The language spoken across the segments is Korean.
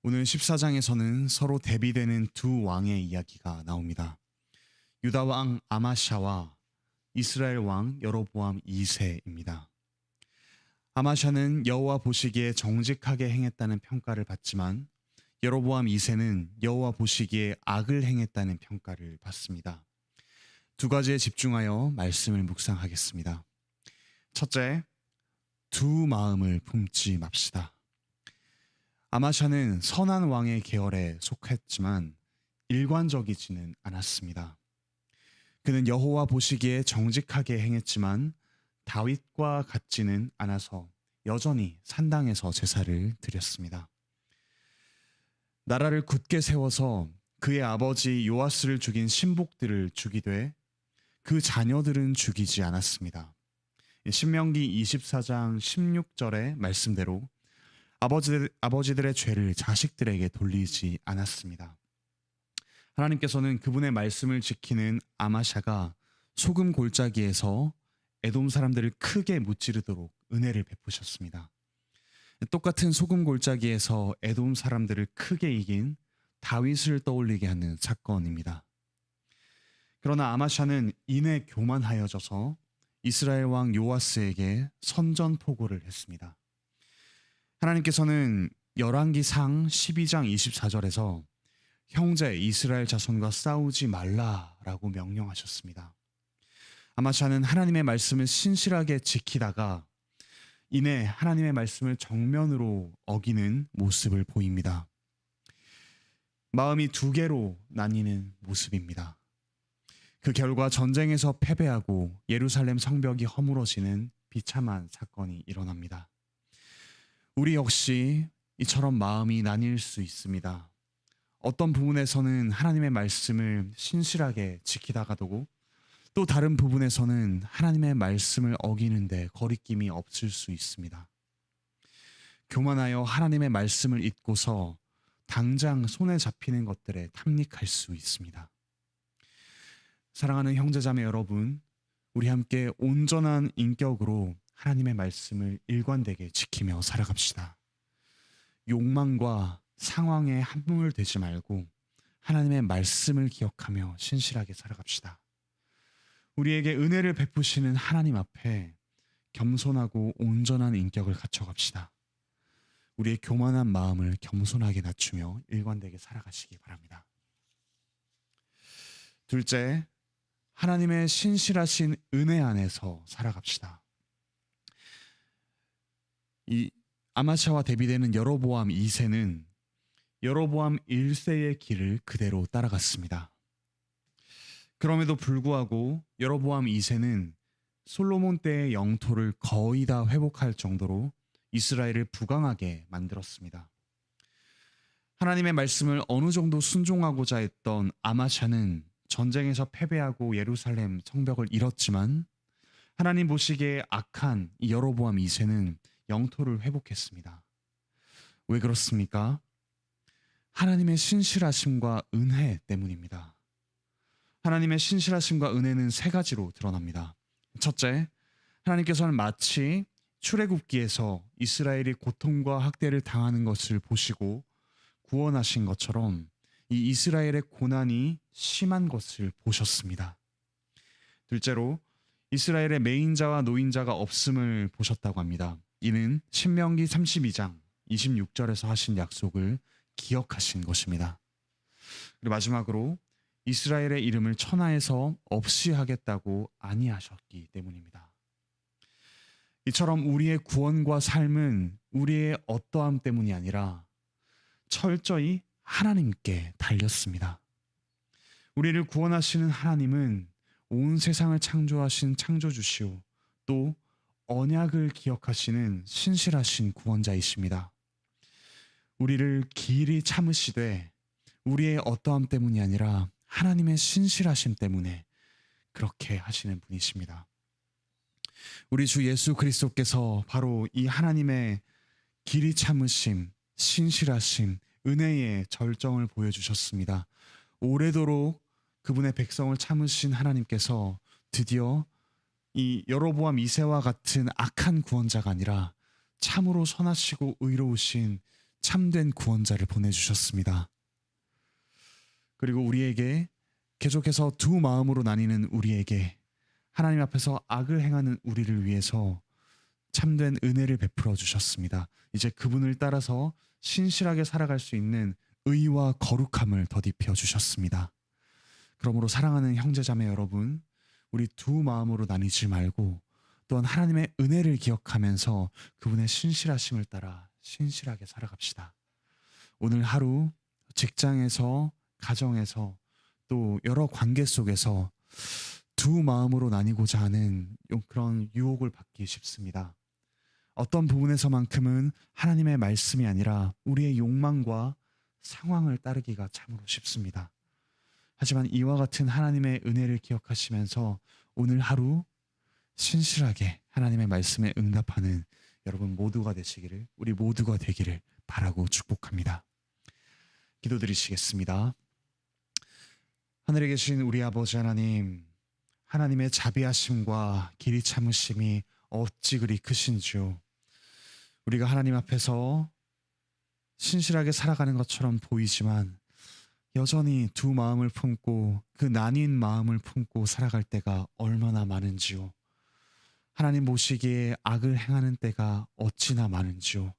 오늘 14장에서는 서로 대비되는 두 왕의 이야기가 나옵니다. 유다 왕 아마샤와 이스라엘 왕 여로보암 2세입니다. 아마샤는 여호와 보시기에 정직하게 행했다는 평가를 받지만 여로보암 2세는 여호와 보시기에 악을 행했다는 평가를 받습니다. 두 가지에 집중하여 말씀을 묵상하겠습니다. 첫째, 두 마음을 품지 맙시다. 아마샤는 선한 왕의 계열에 속했지만 일관적이지는 않았습니다. 그는 여호와 보시기에 정직하게 행했지만 다윗과 같지는 않아서 여전히 산당에서 제사를 드렸습니다. 나라를 굳게 세워서 그의 아버지 요아스를 죽인 신복들을 죽이되 그 자녀들은 죽이지 않았습니다. 신명기 24장 16절의 말씀대로 아버지들의 죄를 자식들에게 돌리지 않았습니다. 하나님께서는 그분의 말씀을 지키는 아마샤가 소금 골짜기에서 에돔 사람들을 크게 무찌르도록 은혜를 베푸셨습니다. 똑같은 소금 골짜기에서 에돔 사람들을 크게 이긴 다윗을 떠올리게 하는 사건입니다. 그러나 아마샤는 이내 교만하여져서 이스라엘 왕 요아스에게 선전포고를 했습니다. 하나님께서는 열왕기상 12장 24절에서 형제 이스라엘 자손과 싸우지 말라라고 명령하셨습니다. 아마샤는 하나님의 말씀을 신실하게 지키다가 이내 하나님의 말씀을 정면으로 어기는 모습을 보입니다. 마음이 두 개로 나뉘는 모습입니다. 그 결과 전쟁에서 패배하고 예루살렘 성벽이 허물어지는 비참한 사건이 일어납니다. 우리 역시 이처럼 마음이 나뉠 수 있습니다. 어떤 부분에서는 하나님의 말씀을 신실하게 지키다가도 또 다른 부분에서는 하나님의 말씀을 어기는데 거리낌이 없을 수 있습니다. 교만하여 하나님의 말씀을 잊고서 당장 손에 잡히는 것들에 탐닉할 수 있습니다. 사랑하는 형제자매 여러분, 우리 함께 온전한 인격으로 하나님의 말씀을 일관되게 지키며 살아갑시다. 욕망과 상황에 함몰되지 말고 하나님의 말씀을 기억하며 신실하게 살아갑시다. 우리에게 은혜를 베푸시는 하나님 앞에 겸손하고 온전한 인격을 갖춰갑시다. 우리의 교만한 마음을 겸손하게 낮추며 일관되게 살아가시기 바랍니다. 둘째, 하나님의 신실하신 은혜 안에서 살아갑시다. 이 아마샤와 대비되는 여로보암 2세는 여로보암 1세의 길을 그대로 따라갔습니다. 그럼에도 불구하고 여로보암 2세는 솔로몬 때의 영토를 거의 다 회복할 정도로 이스라엘을 부강하게 만들었습니다. 하나님의 말씀을 어느 정도 순종하고자 했던 아마샤는 전쟁에서 패배하고 예루살렘 성벽을 잃었지만 하나님 보시기에 악한 이 여로보암 2세는 영토를 회복했습니다. 왜 그렇습니까? 하나님의 신실하심과 은혜 때문입니다. 하나님의 신실하심과 은혜는 세 가지로 드러납니다. 첫째, 하나님께서는 마치 출애굽기에서 이스라엘이 고통과 학대를 당하는 것을 보시고 구원하신 것처럼 이 이스라엘의 고난이 심한 것을 보셨습니다. 둘째로, 이스라엘의 매인자와 노인자가 없음을 보셨다고 합니다. 이는 신명기 32장 26절에서 하신 약속을 기억하신 것입니다. 그리고 마지막으로 이스라엘의 이름을 천하에서 없이 하겠다고 아니하셨기 때문입니다. 이처럼 우리의 구원과 삶은 우리의 어떠함 때문이 아니라 철저히 하나님께 달렸습니다. 우리를 구원하시는 하나님은 온 세상을 창조하신 창조주시오, 또 언약을 기억하시는 신실하신 구원자이십니다. 우리를 길이 참으시되 우리의 어떠함 때문이 아니라 하나님의 신실하심 때문에 그렇게 하시는 분이십니다. 우리 주 예수 그리스도께서 바로 이 하나님의 길이 참으심, 신실하심, 은혜의 절정을 보여주셨습니다. 오래도록 그분의 백성을 참으신 하나님께서 드디어 이 여로보암 2세와 같은 악한 구원자가 아니라 참으로 선하시고 의로우신 참된 구원자를 보내주셨습니다. 그리고 우리에게 계속해서 두 마음으로 나뉘는 우리에게 하나님 앞에서 악을 행하는 우리를 위해서 참된 은혜를 베풀어 주셨습니다. 이제 그분을 따라서 신실하게 살아갈 수 있는 의와 거룩함을 덧입혀 주셨습니다. 그러므로 사랑하는 형제자매 여러분, 우리 두 마음으로 나뉘지 말고 또한 하나님의 은혜를 기억하면서 그분의 신실하심을 따라 신실하게 살아갑시다. 오늘 하루 직장에서, 가정에서, 또 여러 관계 속에서 두 마음으로 나뉘고자 하는 그런 유혹을 받기 쉽습니다. 어떤 부분에서만큼은 하나님의 말씀이 아니라 우리의 욕망과 상황을 따르기가 참으로 쉽습니다. 하지만 이와 같은 하나님의 은혜를 기억하시면서 오늘 하루 신실하게 하나님의 말씀에 응답하는 여러분 모두가 되시기를, 우리 모두가 되기를 바라고 축복합니다. 기도드리시겠습니다. 하늘에 계신 우리 아버지 하나님, 하나님의 자비하심과 길이 참으심이 어찌 그리 크신지요. 우리가 하나님 앞에서 신실하게 살아가는 것처럼 보이지만 여전히 두 마음을 품고 그 나뉜 마음을 품고 살아갈 때가 얼마나 많은지요. 하나님 보시기에 악을 행하는 때가 어찌나 많은지요.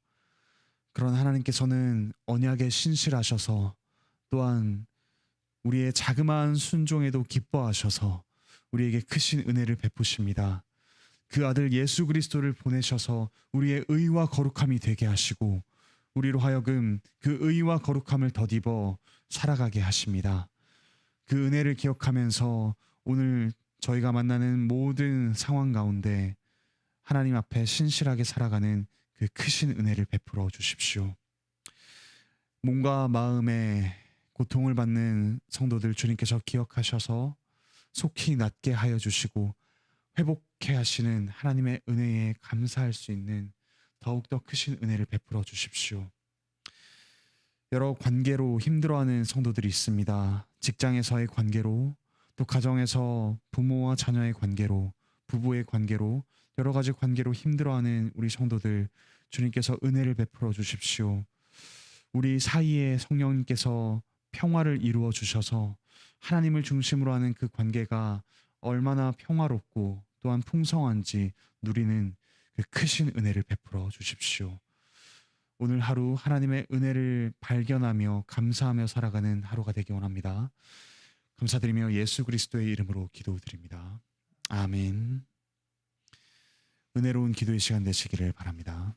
그런 하나님께서는 언약에 신실하셔서 또한 우리의 자그마한 순종에도 기뻐하셔서 우리에게 크신 은혜를 베푸십니다. 그 아들 예수 그리스도를 보내셔서 우리의 의와 거룩함이 되게 하시고 우리로 하여금 그 의와 거룩함을 덧입어 살아가게 하십니다. 그 은혜를 기억하면서 오늘 저희가 만나는 모든 상황 가운데 하나님 앞에 신실하게 살아가는 그 크신 은혜를 베풀어 주십시오. 몸과 마음에 고통을 받는 성도들 주님께서 기억하셔서 속히 낫게 하여 주시고 회복케 하시는 하나님의 은혜에 감사할 수 있는 더욱더 크신 은혜를 베풀어 주십시오. 여러 관계로 힘들어하는 성도들이 있습니다. 직장에서의 관계로, 또 가정에서 부모와 자녀의 관계로, 부부의 관계로, 여러 가지 관계로 힘들어하는 우리 성도들 주님께서 은혜를 베풀어 주십시오. 우리 사이에 성령님께서 평화를 이루어 주셔서 하나님을 중심으로 하는 그 관계가 얼마나 평화롭고 또한 풍성한지 누리는 그 크신 은혜를 베풀어 주십시오. 오늘 하루 하나님의 은혜를 발견하며 감사하며 살아가는 하루가 되기 원합니다. 감사드리며 예수 그리스도의 이름으로 기도드립니다. 아멘. 은혜로운 기도의 시간 되시기를 바랍니다.